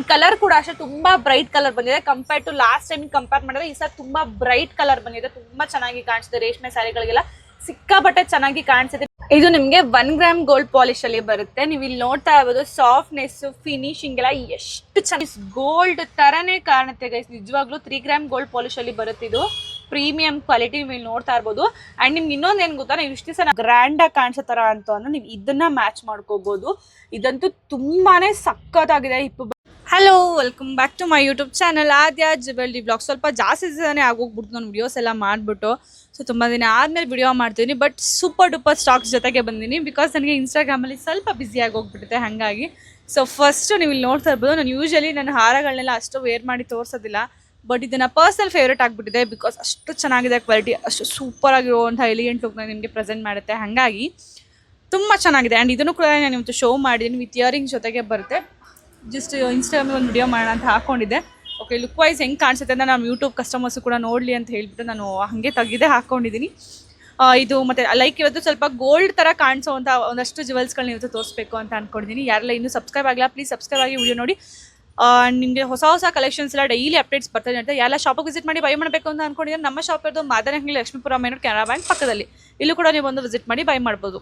And colour ಕೂಡ ಅಷ್ಟೇ ತುಂಬಾ ಬ್ರೈಟ್ ಕಲರ್ ಬಂದಿದೆ. Compare to last time compare ಮಾಡಿದ್ರೆ ಈ ಸಲ ತುಂಬಾ ಬ್ರೈಟ್ ಕಲರ್ ಬಂದಿದೆ. ತುಂಬಾ ಚೆನ್ನಾಗಿ ಕಾಣಿಸುತ್ತೆ. ರೇಷ್ಮೆ ಸ್ಯಾರಿಗಳಿಗೆಲ್ಲ ಸಿಕ್ಕಾಪಟ್ಟೆ ಚೆನ್ನಾಗಿ ಕಾಣಿಸುತ್ತೆ. ಇದು ನಿಮ್ಗೆ 1 ಗ್ರಾಮ್ ಗೋಲ್ಡ್ ಪಾಲಿಶ್ ಅಲ್ಲಿ ಬರುತ್ತೆ. ನೀವು ಇಲ್ಲಿ ನೋಡ್ತಾ ಇರ್ಬೋದು ಸಾಫ್ಟ್ನೆಸ್, ಫಿನಿಶಿಂಗ್ ಎಲ್ಲ ಎಷ್ಟು ಚೆನ್ನಾಗಿ ಗೋಲ್ಡ್ ತರನೇ ಕಾಣುತ್ತೆ ಗೈಸ್. ನಿಜವಾಗ್ಲೂ 3 ಗ್ರಾಮ್ ಗೋಲ್ಡ್ ಪಾಲಿಶ್ ಅಲ್ಲಿ ಬರುತ್ತೆ. ಇದು ಪ್ರೀಮಿಯಂ ಕ್ವಾಲಿಟಿ ನೀವು ಇಲ್ಲಿ ನೋಡ್ತಾ ಇರ್ಬೋದು. ಅಂಡ್ ನಿಮ್ಗೆ ಇನ್ನೊಂದು ಏನ್ ಗೊತ್ತಾ, ನೀವು ಇಷ್ಟು ದಿವಸ ಗ್ರ್ಯಾಂಡ್ ಆಗಿ ಕಾಣಿಸೋ ತರ ಅಂತ ಅಂದ್ರೆ ನೀವು ಇದನ್ನ ಮ್ಯಾಚ್ ಮಾಡ್ಕೋಬಹುದು. ಇದಂತೂ ತುಂಬಾನೇ ಸಖತ್ತಾಗಿದೆ. Hello, welcome back to my YouTube channel Aadya jewellery blog. ಸ್ವಲ್ಪ ಜಾಸ್ತಿ ದಿವಸನೇ ಆಗೋಗ್ಬಿಡ್ತು ನಾನು ವಿಡಿಯೋಸ್ ಎಲ್ಲ ಮಾಡಿಬಿಟ್ಟು. ಸೊ ತುಂಬ ದಿನ ಆದಮೇಲೆ ವಿಡಿಯೋ ಮಾಡ್ತೀನಿ. ಬಟ್ ಸೂಪರ್ ಡೂಪರ್ ಸ್ಟಾಕ್ಸ್ ಜೊತೆಗೆ ಬಂದಿನಿ. ಬಿಕಾಸ್ ನನಗೆ ಇನ್ಸ್ಟಾಗ್ರಾಮಲ್ಲಿ ಸ್ವಲ್ಪ ಬ್ಯುಸಿಯಾಗಿ ಹೋಗ್ಬಿಟ್ಟಿದೆ ಹಾಗಾಗಿ. ಸೊ ಫಸ್ಟು ನೀವು ಇಲ್ಲಿ ನೋಡ್ತಾ ಇರ್ಬೋದು, ನಾನು ಯೂಶಲಿ ನನ್ನ ಹಾರಗಳನ್ನೆಲ್ಲ ಅಷ್ಟು ವೇರ್ ಮಾಡಿ ತೋರಿಸೋದಿಲ್ಲ. ಬಟ್ ಇದನ್ನು ಪರ್ಸನಲ್ ಫೇವ್ರೇಟ್ ಆಗಿಬಿಟ್ಟಿದೆ. ಬಿಕಾಸ್ ಅಷ್ಟು ಚೆನ್ನಾಗಿದೆ ಕ್ವಾಲಿಟಿ, ಅಷ್ಟು ಸೂಪರ್ ಆಗಿರುವಂಥ ಎಲಿಗೆಂಟ್ ಲುಕ್ನ ನಿಮಗೆ ಪ್ರೆಸೆಂಟ್ ಮಾಡುತ್ತೆ. ಹಾಗಾಗಿ ತುಂಬ ಚೆನ್ನಾಗಿದೆ. ಆ್ಯಂಡ್ ಇದನ್ನು ಕೂಡ ನಾನು ಇವತ್ತು ಶೋ ಮಾಡಿದ್ದೀನಿ. ವಿತ್ ಇಯರಿಂಗ್ ಜೊತೆಗೆ ಬರುತ್ತೆ. ಜಸ್ಟ್ ಇನ್ಸ್ಟಾಗ್ರಾಮಲ್ಲಿ ಒಂದು ವಿಡಿಯೋ ಮಾಡೋಣ ಅಂತ ಹಾಕ್ಕೊಂಡಿದ್ದೆ. ಓಕೆ, ಲುಕ್ ವೈಸ್ ಹೆಂಗೆ ಕಾಣಿಸುತ್ತೆ ಅಂತ ನಮ್ಮ ಯೂಟ್ಯೂಬ್ ಕಸ್ಟಮರ್ಸು ಕೂಡ ನೋಡಲಿ ಅಂತ ಹೇಳ್ಬಿಟ್ಟು ನಾನು ಹಾಗೆ ತೆಗೆದೇ ಹಾಕ್ಕೊಂಡಿದ್ದೀನಿ. ಇದು ಮತ್ತು ಲೈಕ್ ಇವತ್ತು ಸ್ವಲ್ಪ ಗೋಲ್ಡ್ ಥರ ಕಾಣಿಸೋವಂಥ ಒಂದಷ್ಟು ಜ್ಯುವೆಲ್ಸ್ಗಳನ್ನ ಇವತ್ತು ತೋರಿಸ್ಬೇಕು ಅಂತ ಅಂದ್ಕೊಂಡಿದ್ದೀನಿ. ಯಾರೆಲ್ಲ ಇನ್ನೂ ಸಬ್ಸ್ಕ್ರೈಬ್ ಆಗಿಲ್ಲ ಪ್ಲೀಸ್ ಸಬ್ಸ್ಕ್ರೈಬ್ ಆಗಿ ವಿಡಿಯೋ ನೋಡಿ. ನಿಮಗೆ ಹೊಸ ಹೊಸ ಕಲೆಕ್ಷನ್ಸ್ ಎಲ್ಲ ಡೈಲಿ ಅಪ್ಡೇಟ್ಸ್ ಬರ್ತಾ ಇರುತ್ತೆ. ಎಲ್ಲ ಶಾಪಿಗೆ ವಿಸಿಟ್ ಮಾಡಿ ಬೈ ಮಾಡಬೇಕು ಅಂತ ಅಂದ್ಕೊಂಡಿದ್ದೀನಿ. ನಮ್ಮ ಶಾಪ್ ಇರೋದು Madanahalli Lakshmipura main road, Canara bank ಪಕ್ಕದಲ್ಲಿ. ಇಲ್ಲೂ ಕೂಡ ನೀವು ಒಂದು ವಿಸಿಟ್ ಮಾಡಿ ಬೈ ಮಾಡ್ಬೋದು.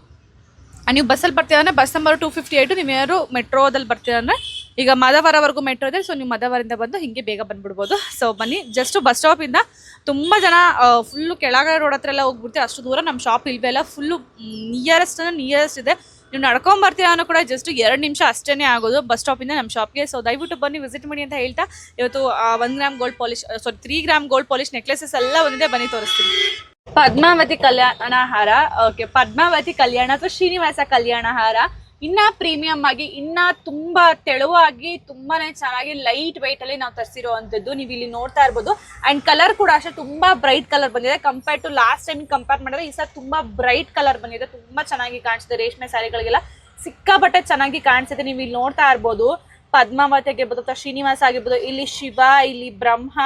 ನೀವು ಬಸ್ಸಲ್ಲಿ ಬರ್ತೀರ ಅಂದರೆ ಬಸ್ ನಂಬರ್ 258. ನೀವು ಯಾರು ಮೆಟ್ರೋದಲ್ಲಿ ಬರ್ತೀರ ಅಂದರೆ ಈಗ ಮದವರವರೆಗೂ ಮೆಟ್ರೋ ಇದೆ. ಸೊ ನೀವು ಮದವರಿಂದ ಬಂದು ಹಿಂಗೆ ಬೇಗ ಬಂದುಬಿಡ್ಬೋದು. ಸೊ ಬನ್ನಿ, ಜಸ್ಟ್ ಬಸ್ ಸ್ಟಾಪಿಂದ ತುಂಬ ಜನ ಫುಲ್ಲು ಕೆಳಗಡೆ ರೋಡ್ ಹತ್ರ ಎಲ್ಲ ಹೋಗ್ಬಿಡ್ತೀವಿ. ಅಷ್ಟು ದೂರ ನಮ್ಮ ಶಾಪ್ ಇಲ್ವೇ ಎಲ್ಲ, ಫುಲ್ಲು ನಿಯರೆಸ್ಟ್ ಇದೆ. ನೀವು ನಡ್ಕೊಂಬರ್ತೀರ ಅನ್ನೋ ಕೂಡ ಜಸ್ಟ್ 2 ನಿಮಿಷ ಅಷ್ಟೇ ಆಗೋದು ಬಸ್ ಸ್ಟಾಪಿಂದ ನಮ್ಮ ಶಾಪ್ಗೆ. ಸೊ ದಯವಿಟ್ಟು ಬನ್ನಿ ವಿಸಿಟ್ ಮಾಡಿ ಅಂತ ಹೇಳ್ತಾ ಇವತ್ತು 1 gram gold polish 3 gram gold polish necklaces ಎಲ್ಲ ಒಂದಿದೆ, ಬನ್ನಿ ತೋರಿಸ್ತೀನಿ. ಪದ್ಮಾವತಿ ಕಲ್ಯಾಣ ಹಾರ. ಓಕೆ, ಪದ್ಮಾವತಿ ಕಲ್ಯಾಣ ಅಥವಾ ಶ್ರೀನಿವಾಸ ಕಲ್ಯಾಣ ಹಾರ ಇನ್ನ ಪ್ರೀಮಿಯಂ ಆಗಿ, ಇನ್ನ ತುಂಬಾ ತೆಳುವಾಗಿ, ತುಂಬಾನೇ ಚೆನ್ನಾಗಿ ಲೈಟ್ ವೆಯ್ಟ್ ಅಲ್ಲಿ ನಾವು ತರಿಸಿರುವಂತದ್ದು. ನೀವು ಇಲ್ಲಿ ನೋಡ್ತಾ ಇರ್ಬೋದು. ಅಂಡ್ ಕಲರ್ ಕೂಡ ಅಷ್ಟೇ ತುಂಬಾ ಬ್ರೈಟ್ ಕಲರ್ ಬಂದಿದೆ. Compare to last time compare ಮಾಡಿದ್ರೆ ಈ ಸಲ ತುಂಬಾ ಬ್ರೈಟ್ ಕಲರ್ ಬಂದಿದೆ. ತುಂಬಾ ಚೆನ್ನಾಗಿ ಕಾಣಿಸುತ್ತೆ. ರೇಷ್ಮೆ ಸ್ಯಾರಿಗಳಿಗೆಲ್ಲ ಸಿಕ್ಕಾಪಟ್ಟೆ ಚೆನ್ನಾಗಿ ಕಾಣಿಸುತ್ತೆ. ನೀವು ಇಲ್ಲಿ ನೋಡ್ತಾ ಇರ್ಬೋದು. ಪದ್ಮಾವತಿ ಆಗಿರ್ಬೋದು ಅಥವಾ ಶ್ರೀನಿವಾಸ ಆಗಿರ್ಬೋದು. ಇಲ್ಲಿ ಶಿವ, ಇಲ್ಲಿ ಬ್ರಹ್ಮ,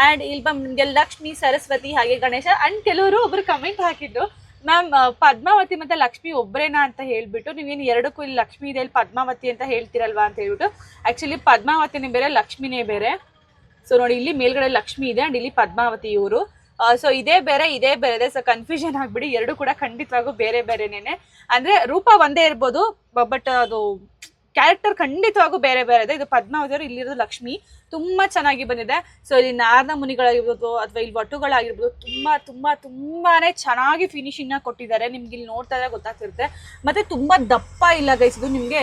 ಅಂಡ್ ಇಲ್ಲಿ ನಿಮ್ಗೆ ಲಕ್ಷ್ಮಿ, ಸರಸ್ವತಿ, ಹಾಗೆ ಗಣೇಶ. ಅಂಡ್ ಕೆಲವರು ಒಬ್ರು ಕಮೆಂಟ್ ಹಾಕಿದ್ರು, ಮ್ಯಾಮ್ ಪದ್ಮಾವತಿ ಮತ್ತೆ ಲಕ್ಷ್ಮಿ ಒಬ್ಬರೇನಾ ಅಂತ ಹೇಳ್ಬಿಟ್ಟು. ನೀವೇನು ಎರಡಕ್ಕೂ ಇಲ್ಲಿ ಲಕ್ಷ್ಮಿ ಇದೆ, ಇಲ್ಲಿ ಪದ್ಮಾವತಿ ಅಂತ ಹೇಳ್ತಿರಲ್ವಾ ಅಂತ ಹೇಳ್ಬಿಟ್ಟು. ಆಕ್ಚುಲಿ ಪದ್ಮಾವತಿನೇ ಬೇರೆ, ಲಕ್ಷ್ಮಿನೇ ಬೇರೆ. ಸೊ ನೋಡಿ, ಇಲ್ಲಿ ಮೇಲ್ಗಡೆ ಲಕ್ಷ್ಮಿ ಇದೆ ಅಂಡ್ ಇಲ್ಲಿ ಪದ್ಮಾವತಿ ಇವರು. ಸೊ ಇದೇ ಬೇರೆ ಇದೇ ಬೇರೆ ಇದೆ. ಸೊ ಕನ್ಫ್ಯೂಷನ್ ಆಗ್ಬಿಡಿ. ಎರಡು ಕೂಡ ಖಂಡಿತವಾಗೂ ಬೇರೆ ಬೇರೆನೇನೆ. ಅಂದ್ರೆ ರೂಪ ಒಂದೇ ಇರ್ಬೋದು, ಬಟ್ ಅದು ಕ್ಯಾರೆಕ್ಟರ್ ಖಂಡಿತವಾಗೂ ಬೇರೆ ಬೇರೆ ಇದೆ. ಇದು ಪದ್ಮಾವತಿ ಅವರು, ಇಲ್ಲಿರೋದು ಲಕ್ಷ್ಮಿ. ತುಂಬಾ ಚೆನ್ನಾಗಿ ಬಂದಿದೆ. ಸೊ ಇಲ್ಲಿ ನಾರದ ಮುನಿಗಳಾಗಿರ್ಬೋದು ಅಥವಾ ಇಲ್ಲಿ ವಟುಗಳಾಗಿರ್ಬೋದು, ತುಂಬಾನೇ ಚೆನ್ನಾಗಿ ಫಿನಿಶಿಂಗ್ ನ ಕೊಟ್ಟಿದ್ದಾರೆ. ನಿಮ್ಗೆ ಇಲ್ಲಿ ನೋಡ್ತಾ ಇದ್ರೆ ಗೊತ್ತಾಗ್ತಿರುತ್ತೆ. ಮತ್ತೆ ತುಂಬಾ ದಪ್ಪ ಇಲ್ಲ ಗೈಸ್. ಇದು ನಿಮ್ಗೆ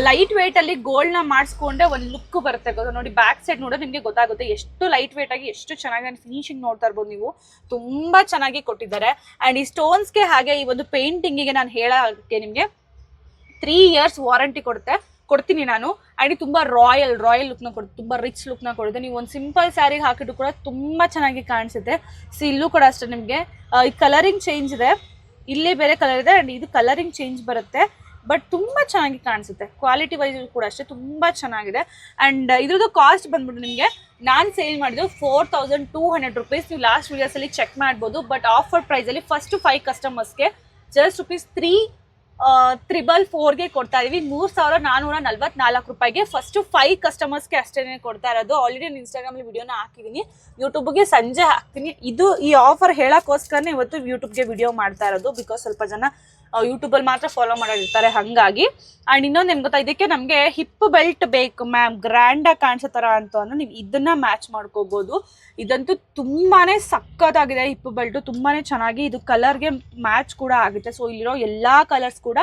ಲೈಟ್ ವೇಟ್ ಅಲ್ಲಿ ಗೋಲ್ಡ್ ನ ಮಾಡಿಸ್ಕೊಂಡ್ರೆ ಒಂದು ಲುಕ್ ಬರುತ್ತೆ. ನೋಡಿ ಬ್ಯಾಕ್ ಸೈಡ್ ನೋಡೋದು ನಿಮ್ಗೆ ಗೊತ್ತಾಗುತ್ತೆ ಎಷ್ಟು ಲೈಟ್ ವೇಟ್ ಆಗಿ ಎಷ್ಟು ಚೆನ್ನಾಗಿ ಫಿನಿಶಿಂಗ್ ನೋಡ್ತಾ ಇರ್ಬೋದು ನೀವು. ತುಂಬಾ ಚೆನ್ನಾಗಿ ಕೊಟ್ಟಿದ್ದಾರೆ. ಅಂಡ್ ಈ ಸ್ಟೋನ್ಸ್ಗೆ ಹಾಗೆ ಈ ಒಂದು ಪೇಂಟಿಂಗಿಗೆ ನಾನು ಹೇಳೋಕ್ಕೆ ನಿಮ್ಗೆ 3 years ವಾರಂಟಿ ಕೊಡ್ತೀನಿ ನಾನು. ಅಂಡ್ ತುಂಬಾ ರಾಯಲ್ ಲುಕ್ನ ಕೊಡುತ್ತೆ, ತುಂಬಾ ರಿಚ್ ಲುಕ್ನ ಕೊಡುತ್ತೆ. ನೀವು ಒಂದು ಸಿಂಪಲ್ ಸ್ಯಾರಿಗೆ ಹಾಕಿಟ್ಟು ಕೂಡ ತುಂಬಾ ಚೆನ್ನಾಗಿ ಕಾಣಿಸುತ್ತೆ. ಸೊ ಇಲ್ಲೂ ಕೂಡ ಅಷ್ಟೇ ನಿಮಗೆ ಈ ಕಲರಿಂಗ್ ಚೇಂಜ್ ಇದೆ. ಇಲ್ಲೇ ಬೇರೆ ಕಲರ್ ಇದೆ ಅಂಡ್ ಇದು ಕಲರಿಂಗ್ ಚೇಂಜ್ ಬರುತ್ತೆ. ಬಟ್ ತುಂಬಾ ಚೆನ್ನಾಗಿ ಕಾಣಿಸುತ್ತೆ. ಕ್ವಾಲಿಟಿ ವೈಸ್ ಕೂಡ ಅಷ್ಟೇ ತುಂಬಾ ಚೆನ್ನಾಗಿದೆ. ಅಂಡ್ ಇದ್ರದ್ದು ಕಾಸ್ಟ್ ಬಂದ್ಬಿಟ್ಟು ನಿಮಗೆ ನಾನು ಸೇಲ್ ಮಾಡಿದ್ದು 4200 rupees. ನೀವು ಲಾಸ್ಟ್ ವಿಡಿಯೋಸ್ ಅಲ್ಲಿ ಚೆಕ್ ಮಾಡ್ಬೋದು. ಬಟ್ ಆಫರ್ ಪ್ರೈಸ್ ಅಲ್ಲಿ ಫಸ್ಟ್ 5 ಕಸ್ಟಮರ್ಸ್ಗೆ ಜಸ್ಟ್ ₹3,444ಗೆ ಕೊಡ್ತಾ ಇದೀವಿ. 3,444 ರೂಪಾಯಿಗೆ ಫಸ್ಟ್ 5 ಕಸ್ಟಮರ್ಸ್ಗೆ ಅಷ್ಟೇನೆ ಕೊಡ್ತಾ ಇರೋದು. ಆಲ್ರೆಡಿ ನಾನು ಇನ್ಸ್ಟಾಗ್ರಾಮ್ ವಿಡಿಯೋನ ಹಾಕಿದ್ದೀನಿ, ಯೂಟ್ಯೂಬ್ಗೆ ಸಂಜೆ ಹಾಕ್ತೀನಿ. ಈ ಆಫರ್ ಹೇಳೋಕ್ಕೋಸ್ಕರನೇ ಇವತ್ತು ಯೂಟ್ಯೂಬ್ಗೆ ವಿಡಿಯೋ ಮಾಡ್ತಾ ಇರೋದು. ಬಿಕಾಸ್ ಸ್ವಲ್ಪ ಜನ ಯೂಟ್ಯೂಬಲ್ಲಿ ಮಾತ್ರ ಫಾಲೋ ಮಾಡಿರ್ತಾರೆ ಹಾಗಾಗಿ. ಅಂಡ್ ಇನ್ನೊಂದು ಏನು ಗೊತ್ತಾ, ಇದಕ್ಕೆ ನಮಗೆ ಹಿಪ್ ಬೆಲ್ಟ್ ಬೇಕು ಮ್ಯಾಮ್, ಗ್ರ್ಯಾಂಡ್ ಆಗಿ ಕಾಣಿಸೋ ಥರ ಅಂತ ಅಂದ್ರೆ ನೀವು ಇದನ್ನ ಮ್ಯಾಚ್ ಮಾಡ್ಕೋಬಹುದು. ಇದಂತೂ ತುಂಬಾನೇ ಸಖತ್ತಾಗಿದೆ. ಹಿಪ್ ಬೆಲ್ಟ್ ತುಂಬಾನೇ ಚೆನ್ನಾಗಿ, ಇದು ಕಲರ್ಗೆ ಮ್ಯಾಚ್ ಕೂಡ ಆಗುತ್ತೆ. ಸೊ ಇಲ್ಲಿರೋ ಎಲ್ಲಾ ಕಲರ್ಸ್ ಕೂಡ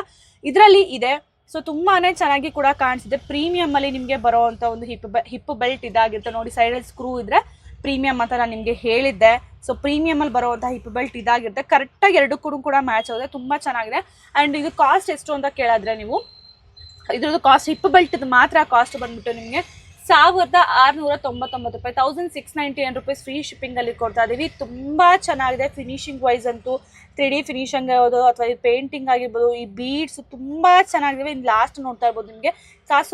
ಇದರಲ್ಲಿ ಇದೆ. ಸೊ ತುಂಬಾನೇ ಚೆನ್ನಾಗಿ ಕೂಡ ಕಾಣಿಸುತ್ತೆ. ಪ್ರೀಮಿಯಂ ಅಲ್ಲಿ ನಿಮಗೆ ಬರೋವಂಥ ಒಂದು ಹಿಪ್ ಬೆಲ್ಟ್ ಇದಾಗಿರುತ್ತೆ. ನೋಡಿ ಸೈಡಲ್ಲಿ ಸ್ಕ್ರೂ ಇದ್ರೆ ಪ್ರೀಮಿಯಂ ಅಂತ ನಾನು ನಿಮಗೆ ಹೇಳಿದ್ದೆ. ಸೊ ಪ್ರೀಮಿಯಂ ಅಲ್ಲಿ ಬರುವಂತಹ ಹಿಪ್ ಬೆಲ್ಟ್ ಇದಾಗಿರುತ್ತೆ. ಕರೆಕ್ಟಾಗಿ ಎರಡಕ್ಕೂ ಕೂಡ ಮ್ಯಾಚ್ ಆಗುತ್ತೆ. ತುಂಬಾ ಚೆನ್ನಾಗಿದೆ. ಅಂಡ್ ಇದು ಕಾಸ್ಟ್ ಎಷ್ಟು ಅಂತ ಕೇಳಿದ್ರೆ ನೀವು ಇದ್ರದ್ದು ಕಾಸ್ಟ್ ಹಿಪ್ ಬೆಲ್ಟ್ ಮಾತ್ರ ಕಾಸ್ಟ್ ಬಂದ್ಬಿಟ್ಟು ನಿಮಗೆ 1699 ರೂಪಾಯಿ, 1699 ರೂಪೀಸ್ ಫ್ರೀ ಶಿಪ್ಪಿಂಗ್ ಅಲ್ಲಿ ಕೊಡ್ತಾ ಇದೀವಿ. ತುಂಬಾ ಚೆನ್ನಾಗಿದೆ. ಫಿನಿಶಿಂಗ್ ವೈಸ್ ಅಂತೂ 3D ಫಿನಿಶಿಂಗ್ ಆಗೋದು ಅಥವಾ ಈ ಪೇಂಟಿಂಗ್ ಆಗಿರ್ಬೋದು, ಈ ಬೀಡ್ಸ್ ತುಂಬಾ ಚೆನ್ನಾಗಿದಾವೆ. ಇನ್ನು ಲಾಸ್ಟ್ ನೋಡ್ತಾ ಇರ್ಬೋದು ನಿಮಗೆ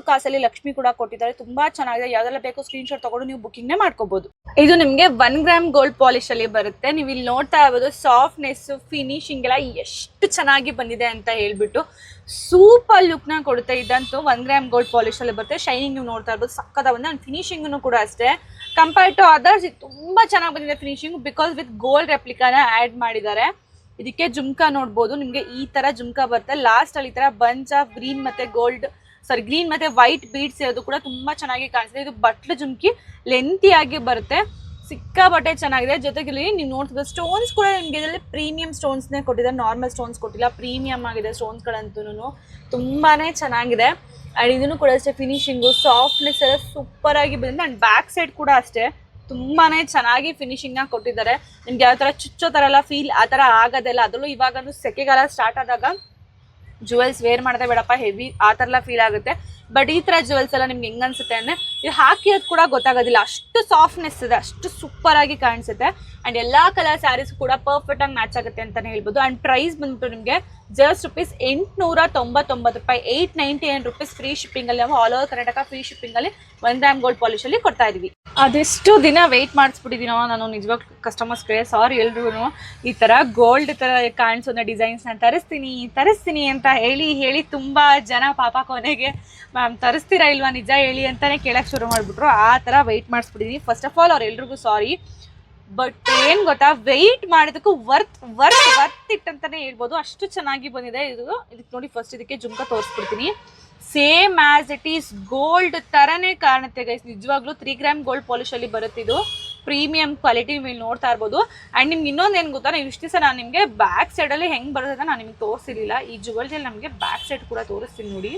ಕಾಸಲ್ಲಿ ಲಕ್ಷ್ಮಿ ಕೂಡ ಕೊಟ್ಟಿದ್ದಾರೆ. ತುಂಬಾ ಚೆನ್ನಾಗಿದೆ. ಯಾವ್ದೆಲ್ಲ ಬೇಕು ಸ್ಕ್ರೀನ್ ಶಾಟ್ ತಗೊಂಡು ನೀವು ಬುಕಿಂಗ್ ಮಾಡ್ಕೋಬಹುದು. ಇದು ನಿಮಗೆ 1 ಗ್ರಾಮ್ ಗೋಲ್ಡ್ ಪಾಲಿಶ್ ಅಲ್ಲಿ ಬರುತ್ತೆ. ನೀವು ಇಲ್ಲಿ ನೋಡ್ತಾ ಇರ್ಬೋದು ಸಾಫ್ಟ್ನೆಸ್, ಫಿನಿಶಿಂಗ್ ಎಲ್ಲ ಎಷ್ಟು ಚೆನ್ನಾಗಿ ಬಂದಿದೆ ಅಂತ ಹೇಳ್ಬಿಟ್ಟು. ಸೂಪರ್ ಲುಕ್ ನ ಕೊಡುತ್ತೆ. ಇದಂತೂ 1 ಗ್ರಾಮ್ ಗೋಲ್ಡ್ ಪಾಲಿಶ್ ಅಲ್ಲಿ ಬರುತ್ತೆ. ಶೈನಿಂಗ್ ನೀವು ನೋಡ್ತಾ ಇರ್ಬೋದು ಸಕ್ಕದ ಬಂದ. ಫಿನಿಶಿಂಗ್ ಕೂಡ ಅಷ್ಟೇ ಕಂಪೇರ್ ಟು ಅದರ್ಸ್ ತುಂಬಾ ಚೆನ್ನಾಗಿ ಬಂದಿದೆ ಫಿನಿಶಿಂಗ್, ಬಿಕಾಸ್ ವಿತ್ ಗೋಲ್ಡ್ ರೆಪ್ಲಿಕಾನ ಆಡ್ ಮಾಡಿದ್ದಾರೆ. ಇದಕ್ಕೆ ಜುಮ್ಕಾ ನೋಡ್ಬೋದು, ನಿಮ್ಗೆ ಈ ತರ ಜುಮ್ಕಾ ಬರುತ್ತೆ. ಲಾಸ್ಟ್ ಅಲ್ಲಿ ಈ ತರ ಬಂಚ್ ಆಫ್ ಗ್ರೀನ್ ಮತ್ತೆ ಗ್ರೀನ್ ಮತ್ತೆ ವೈಟ್ ಬೀಡ್ಸ್ ಇರೋದು ಕೂಡ ತುಂಬಾ ಚೆನ್ನಾಗಿ ಕಾಣಿಸುತ್ತೆ. ಇದು ಬಟ್ಲು ಜುಮ್ಕಿ ಲೆಂತಿ ಆಗಿ ಬರುತ್ತೆ, ಸಿಕ್ಕಾಪಟ್ಟೆ ಚೆನ್ನಾಗಿದೆ. ಜೊತೆಗೆ ನೀವು ನೋಡ್ತಿದ್ದ ಸ್ಟೋನ್ಸ್ ಕೂಡ ನಿಮ್ಗೆ ಇದರಲ್ಲಿ ಪ್ರೀಮಿಯಂ ಸ್ಟೋನ್ಸ್ನೇ ಕೊಟ್ಟಿದ್ದಾರೆ, ನಾರ್ಮಲ್ ಸ್ಟೋನ್ಸ್ ಕೊಟ್ಟಿಲ್ಲ, ಪ್ರೀಮಿಯಂ ಆಗಿದೆ ಸ್ಟೋನ್ಸ್ಗಳಂತೂ ತುಂಬಾನೇ ಚೆನ್ನಾಗಿದೆ. ಆ್ಯಂಡ್ ಇದನ್ನು ಕೂಡ ಅಷ್ಟೇ ಫಿನಿಶಿಂಗು ಸಾಫ್ಟ್ನೆಸ್ ಎಲ್ಲ ಸೂಪರ್ ಆಗಿ ಬಂದಿದೆ. ಆ್ಯಂಡ್ ಬ್ಯಾಕ್ ಸೈಡ್ ಕೂಡ ಅಷ್ಟೇ ತುಂಬಾನೇ ಚೆನ್ನಾಗಿ ಫಿನಿಶಿಂಗ್ನ ಕೊಟ್ಟಿದ್ದಾರೆ. ನಿಮ್ಗೆ ಯಾವ ಥರ ಚುಚ್ಚೋ ಥರ ಎಲ್ಲ ಫೀಲ್ ಆ ಥರ ಆಗೋದಿಲ್ಲ. ಅದರಲ್ಲೂ ಇವಾಗ ಸೆಕೆಗಾಲ ಸ್ಟಾರ್ಟ್ ಆದಾಗ ಜುವೆಲ್ಸ್ ವೇರ್ ಮಾಡಿದೆ ಬೇಡಪ್ಪ ಹೆವಿ ಆ ಥರ ಎಲ್ಲ ಫೀಲ್ ಆಗುತ್ತೆ. ಬಟ್ ಈ ಥರ ಜುವೆಲ್ಸ್ ಎಲ್ಲ ನಿಮ್ಗೆ ಹೆಂಗೆ ಅನ್ಸುತ್ತೆ ಅಂದರೆ ಇದು ಹಾಕಿರೋದು ಕೂಡ ಗೊತ್ತಾಗೋದಿಲ್ಲ, ಅಷ್ಟು ಸಾಫ್ಟ್ನೆಸ್ ಇದೆ, ಅಷ್ಟು ಸೂಪರ್ ಆಗಿ ಕಾಣಿಸುತ್ತೆ. ಆ್ಯಂಡ್ ಎಲ್ಲ ಕಲರ್ ಸ್ಯಾರೀಸ್ ಕೂಡ ಪರ್ಫೆಕ್ಟ್ ಆಗಿ ಮ್ಯಾಚ್ ಆಗುತ್ತೆ ಅಂತಲೇ ಹೇಳ್ಬೋದು. ಆ್ಯಂಡ್ ಪ್ರೈಸ್ ಬಂದ್ಬಿಟ್ಟು ನಿಮಗೆ ಜಸ್ಟ್ ರುಪೀಸ್ 899 ರೂಪಾಯಿ, 899 ರುಪೀಸ್ ಫ್ರೀ ಶಿಪ್ಪಿಂಗಲ್ಲಿ. ನಾವು ಆಲ್ ಓವರ್ ಕರ್ನಾಟಕ ಫ್ರೀ ಶಿಪ್ಪಿಂಗಲ್ಲಿ 1 ಗ್ರಾಮ್ ಗೋಲ್ಡ್ ಪಾಲಿಶಲ್ಲಿ ಕೊಡ್ತಾ ಇದೀವಿ. ಅದೆಷ್ಟು ದಿನ ವೆಯ್ಟ್ ಮಾಡಿಸ್ಬಿಟ್ಟಿದ್ದೀನೋ ನಾನು ನಿಜವಾಗ ಕಸ್ಟಮರ್ಸ್ಗೆ ಸಾರಿ. ಎಲ್ರಿಗೂ ಈ ಥರ ಗೋಲ್ಡ್ ಥರ ಕಾಣಿಸೋ ಡಿಸೈನ್ಸ್ನ ತರಿಸ್ತೀನಿ ಅಂತ ಹೇಳಿ ತುಂಬ ಜನ ಪಾಪ ಕೊನೆಗೆ ಮ್ಯಾಮ್ ತರಿಸ್ತೀರಾ ಇಲ್ವಾ ನಿಜ ಹೇಳಿ ಅಂತಲೇ ಕೇಳಕ್ಕೆ ಶುರು ಮಾಡಿಬಿಟ್ರು. ಆ ಥರ ವೆಯ್ಟ್ ಮಾಡಿಸ್ಬಿಟ್ಟಿದ್ದೀನಿ. ಫಸ್ಟ್ ಆಫ್ ಆಲ್ ಅವ್ರೆಲ್ರಿಗೂ ಸಾರಿ. ಬಟ್ ಏನು ಗೊತ್ತಾ, ವೆಯ್ಟ್ ಮಾಡೋದಕ್ಕೂ ವರ್ತ್ ಇಟ್ ಅಂತಲೇ ಹೇಳ್ಬೋದು, ಅಷ್ಟು ಚೆನ್ನಾಗಿ ಬಂದಿದೆ ಇದು. ಇದಕ್ಕೆ ನೋಡಿ ಫಸ್ಟ್ ಇದಕ್ಕೆ ಜುಮ್ಕಾ ತೋರಿಸ್ಬಿಡ್ತೀನಿ. Same as it is gold ಥರನೇ ಕಾಣುತ್ತೆ ಗೈಸ್. ನಿಜವಾಗ್ಲೂ 3 ಗ್ರಾಮ್ ಗೋಲ್ಡ್ ಪಾಲಿಶಲ್ಲಿ ಬರುತ್ತೆ. ಇದು ಪ್ರೀಮಿಯಂ ಕ್ವಾಲಿಟಿ ನೀವು ನೋಡ್ತಾ ಇರ್ಬೋದು. ಆ್ಯಂಡ್ ನಿಮ್ಗೆ ಇನ್ನೊಂದು ಏನು ಗೊತ್ತಾ, ನೀವು ಇಷ್ಟು ದಿವಸ ನಾನು ನಿಮಗೆ ಬ್ಯಾಕ್ ಸೈಡಲ್ಲಿ ಹೆಂಗೆ ಬರುತ್ತೆ ನಾನು ನಿಮ್ಗೆ ತೋರಿಸಿರಲಿಲ್ಲ. ಈ ಜುವೆಲ್ಸಲ್ಲಿ ನಮಗೆ ಬ್ಯಾಕ್ ಸೈಡ್ ಕೂಡ ತೋರಿಸ್ತೀನಿ ನೋಡಿ.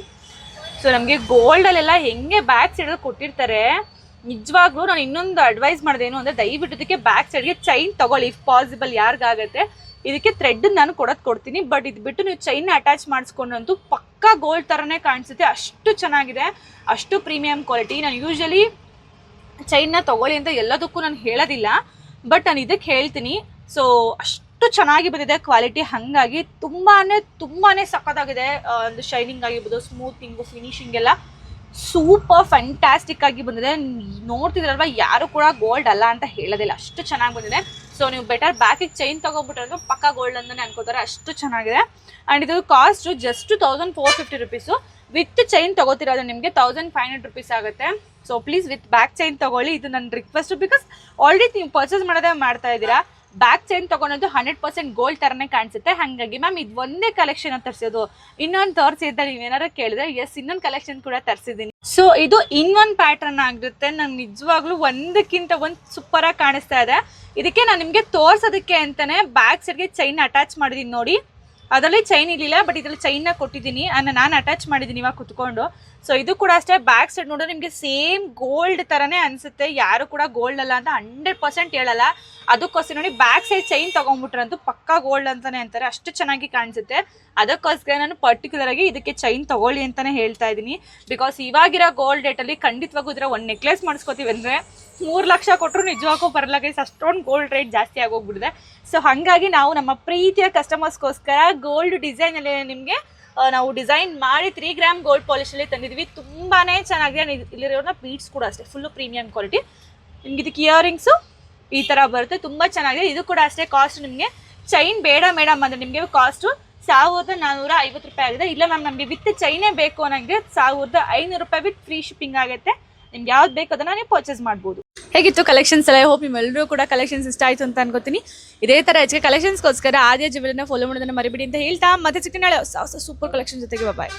ಸೊ ನಮಗೆ ಗೋಲ್ಡಲ್ಲೆಲ್ಲ ಹೆಂಗೆ ಬ್ಯಾಕ್ ಸೈಡಲ್ಲಿ ಕೊಟ್ಟಿರ್ತಾರೆ. ನಿಜವಾಗ್ಲೂ ನಾನು ಇನ್ನೊಂದು ಅಡ್ವೈಸ್ ಮಾಡೋದೇನು ಅಂದರೆ ದಯವಿಟ್ಟು ಇದಕ್ಕೆ ಬ್ಯಾಕ್ ಸೈಡ್ಗೆ ಚೈನ್ ತೊಗೊಳ್ಳಿ ಇಫ್ ಪಾಸಿಬಲ್, ಯಾರಿಗಾಗುತ್ತೆ. ಇದಕ್ಕೆ ಥ್ರೆಡ್ ನಾನು ಕೊಡ್ತೀನಿ. ಬಟ್ ಇದು ಬಿಟ್ಟು ನೀವು ಚೈನ್ ಅಟ್ಯಾಚ್ ಮಾಡಿಸ್ಕೊಂಡಂತೂ ಪಕ್ಕಾ ಗೋಲ್ಡ್ ಥರನೇ ಕಾಣಿಸುತ್ತೆ, ಅಷ್ಟು ಚೆನ್ನಾಗಿದೆ, ಅಷ್ಟು ಪ್ರೀಮಿಯಂ ಕ್ವಾಲಿಟಿ. ನಾನು ಯೂಶಲಿ ಚೈನ್ನ ತೊಗೊಳ್ಳಿ ಅಂತ ಎಲ್ಲದಕ್ಕೂ ನಾನು ಹೇಳೋದಿಲ್ಲ, ಬಟ್ ನಾನು ಇದಕ್ಕೆ ಹೇಳ್ತೀನಿ. ಸೊ ಅಷ್ಟು ಚೆನ್ನಾಗಿ ಬಂದಿದೆ ಕ್ವಾಲಿಟಿ, ಹಾಗಾಗಿ ತುಂಬಾ ಸಖತ್ತಾಗಿದೆ. ಒಂದು ಶೈನಿಂಗ್ ಆಗಿರ್ಬೋದು, ಸ್ಮೂತಿಂಗು, ಫಿನಿಶಿಂಗ್ ಎಲ್ಲ ಸೂಪರ್ ಫ್ಯಾಂಟಾಸ್ಟಿಕ್ ಆಗಿ ಬಂದಿದೆ. ನೋಡ್ತಿದ್ರಲ್ವ, ಯಾರು ಕೂಡ ಗೋಲ್ಡ್ ಅಲ್ಲ ಅಂತ ಹೇಳೋದಿಲ್ಲ, ಅಷ್ಟು ಚೆನ್ನಾಗಿ ಬಂದಿದೆ. ಸೊ ನೀವು ಬೆಟರ್ ಬ್ಯಾಕಿಗೆ ಚೈನ್ ತೊಗೊಬಿಟ್ರೆ ಪಕ್ಕ ಗೋಲ್ಡ್ ಅಂತಲೇ ಅನ್ಕೋತಾರೆ, ಅಷ್ಟು ಚೆನ್ನಾಗಿದೆ. ಆ್ಯಂಡ್ ಇದು cost just 1450 rupees. With chain ತೊಗೋತಿರೋದು ನಿಮಗೆ 1500 ರುಪೀಸ್ ಆಗುತ್ತೆ. So please with back chain ತೊಗೊಳ್ಳಿ, ಇದು ನನ್ನ ರಿಕ್ವೆಸ್ಟ್. ಬಿಕಾಸ್ ಆಲ್ರೆಡಿ ನೀವು ಪರ್ಚೇಸ್ ಮಾಡೋದೇ ಮಾಡ್ತಾ ಇದ್ದೀರಾ, ಬ್ಯಾಕ್ ಚೈನ್ ತೊಗೊಂಡು 100% ಗೋಲ್ಡ್ ಥರನೇ ಕಾಣಿಸುತ್ತೆ. ಹಾಗಾಗಿ ಮ್ಯಾಮ್ ಇದು ಒಂದೇ ಕಲೆಕ್ಷನ್ ತರಿಸೋದು, ಇನ್ನೊಂದು ತೋರಿಸಿ ಅಂತ ನೀವೇನಾರು ಕೇಳಿದ್ರೆ ಎಸ್ ಇನ್ನೊಂದು ಕಲೆಕ್ಷನ್ ಕೂಡ ತರಿಸಿದ್ದೀನಿ. ಸೊ ಇದು ಇನ್ನೊಂದು ಪ್ಯಾಟರ್ನ್ ಆಗಿರುತ್ತೆ. ನಂಗೆ ನಿಜವಾಗ್ಲೂ ಒಂದಕ್ಕಿಂತ ಒಂದು ಸೂಪರಾಗಿ ಕಾಣಿಸ್ತಾ ಇದೆ. ಇದಕ್ಕೆ ನಾನು ನಿಮಗೆ ತೋರಿಸೋದಕ್ಕೆ ಅಂತಲೇ ಬ್ಯಾಕ್ ಸೈಡ್ಗೆ ಚೈನ್ ಅಟ್ಯಾಚ್ ಮಾಡಿದ್ದೀನಿ ನೋಡಿ. ಅದರಲ್ಲಿ ಚೈನ್ ಇರಲಿಲ್ಲ, ಬಟ್ ಇದರಲ್ಲಿ ಚೈನ್ನ ಕೊಟ್ಟಿದ್ದೀನಿ, ನಾನು ಅಟ್ಯಾಚ್ ಮಾಡಿದ್ದೀನಿ ಇವಾಗ ಕುತ್ಕೊಂಡು. ಸೊ ಇದು ಕೂಡ ಅಷ್ಟೇ ಬ್ಯಾಕ್ ಸೈಡ್ ನೋಡಿದ್ರೆ ನಿಮಗೆ ಸೇಮ್ ಗೋಲ್ಡ್ ಥರನೇ ಅನಿಸುತ್ತೆ. ಯಾರು ಕೂಡ ಗೋಲ್ಡ್ ಅಲ್ಲ ಅಂತ 100% ಹೇಳಲ್ಲ. ಅದಕ್ಕೋಸ್ಕರ ನೋಡಿ ಬ್ಯಾಕ್ ಸೈಡ್ ಚೈನ್ ತೊಗೊಂಡ್ಬಿಟ್ರಂತೂ ಪಕ್ಕಾ ಗೋಲ್ಡ್ ಅಂತಲೇ ಅಂತಾರೆ, ಅಷ್ಟು ಚೆನ್ನಾಗಿ ಕಾಣಿಸುತ್ತೆ. ಅದಕ್ಕೋಸ್ಕರ ನಾನು ಪರ್ಟಿಕ್ಯುಲರ್ ಆಗಿ ಇದಕ್ಕೆ ಚೈನ್ ತೊಗೊಳ್ಳಿ ಅಂತಲೇ ಹೇಳ್ತಾ ಇದ್ದೀನಿ. ಬಿಕಾಸ್ ಇವಾಗಿರೋ ಗೋಲ್ಡ್ ರೇಟಲ್ಲಿ ಖಂಡಿತವಾಗೂ ಇದರ ಒಂದು ನೆಕ್ಲೆಸ್ ಮಾಡಿಸ್ಕೋತೀವಿ ಅಂದರೆ 3 ಲಕ್ಷ ಕೊಟ್ಟರು ನಿಜವಾಗೂ ಬರಲ್ಲ ಗೈಸ್, ಅಷ್ಟೊಂದು ಗೋಲ್ಡ್ ರೇಟ್ ಜಾಸ್ತಿ ಆಗೋಗ್ಬಿಟ್ಟಿದೆ. ಸೊ ಹಾಗಾಗಿ ನಾವು ನಮ್ಮ ಪ್ರೀತಿಯ ಕಸ್ಟಮರ್ಸ್ಗೋಸ್ಕರ ಗೋಲ್ಡ್ ಡಿಸೈನಲ್ಲಿ ನಿಮಗೆ ನಾವು ಡಿಸೈನ್ ಮಾಡಿ 3 ಗ್ರಾಮ್ ಗೋಲ್ಡ್ ಪಾಲಿಶಲ್ಲಿ ತಂದಿದ್ವಿ. ತುಂಬಾ ಚೆನ್ನಾಗಿದೆ. ಇಲ್ಲಿರೋನ ಬೀಡ್ಸ್ ಕೂಡ ಅಷ್ಟೇ ಫುಲ್ಲು ಪ್ರೀಮಿಯಂ ಕ್ವಾಲಿಟಿ. ನಿಮ್ಗೆ ಇದಕ್ಕೆ ಇಯರಿಂಗ್ಸು ಈ ಥರ ಬರುತ್ತೆ, ತುಂಬ ಚೆನ್ನಾಗಿದೆ. ಇದು ಕೂಡ ಅಷ್ಟೇ ಕಾಸ್ಟ್ ನಿಮಗೆ ಚೈನ್ ಬೇಡ ಮೇಡಮ್ ಅಂದರೆ ನಿಮಗೆ ಕಾಸ್ಟು 1450 ರೂಪಾಯಿ ಆಗಿದೆ. ಇಲ್ಲ ಮ್ಯಾಮ್ ನಮಗೆ ವಿತ್ ಚೈನೇ ಬೇಕು ಅನ್ನೋಂಗೆ 1500 ರೂಪಾಯಿ ವಿತ್ ಫ್ರೀ ಶಿಪ್ಪಿಂಗ್ ಆಗುತ್ತೆ. ನಿಮ್ಗೆ ಯಾವ್ದು ಬೇಕು ಅದನ್ನು ನೀವು ಪರ್ಚೇಸ್ ಮಾಡ್ಬೋದು. ಹೇಗಿತ್ತು ಕಲೆಕ್ಷನ್ಸ್ ಎಲ್ಲ? ಹೋಪ್ ನಿಮ್ಮೆಲ್ಲರೂ ಕೂಡ ಕಲೆಕ್ಷನ್ಸ್ ಇಷ್ಟ ಆಯಿತು ಅಂತ ಅನ್ಕೋತೀನಿ. ಇದೇ ಥರ ಹೆಚ್ಚಿಗೆ ಕಲೆಕ್ಷನ್ಸ್ಗೋಸ್ಕರ ಆದ್ಯ ಜ್ಯುವೆಲರ್ನ ಫಾಲೋ ಮಾಡೋದನ್ನು ಮರಿಬೇಡಿ ಅಂತ ಹೇಳ್ತಾ ಮತ್ತೆ ಸಿಗ್ತೀನಿ ನಾಳೆ ಸೂಪರ್ ಕಲೆಕ್ಷನ್ ಜೊತೆಗೆ. ಬಾಯ್.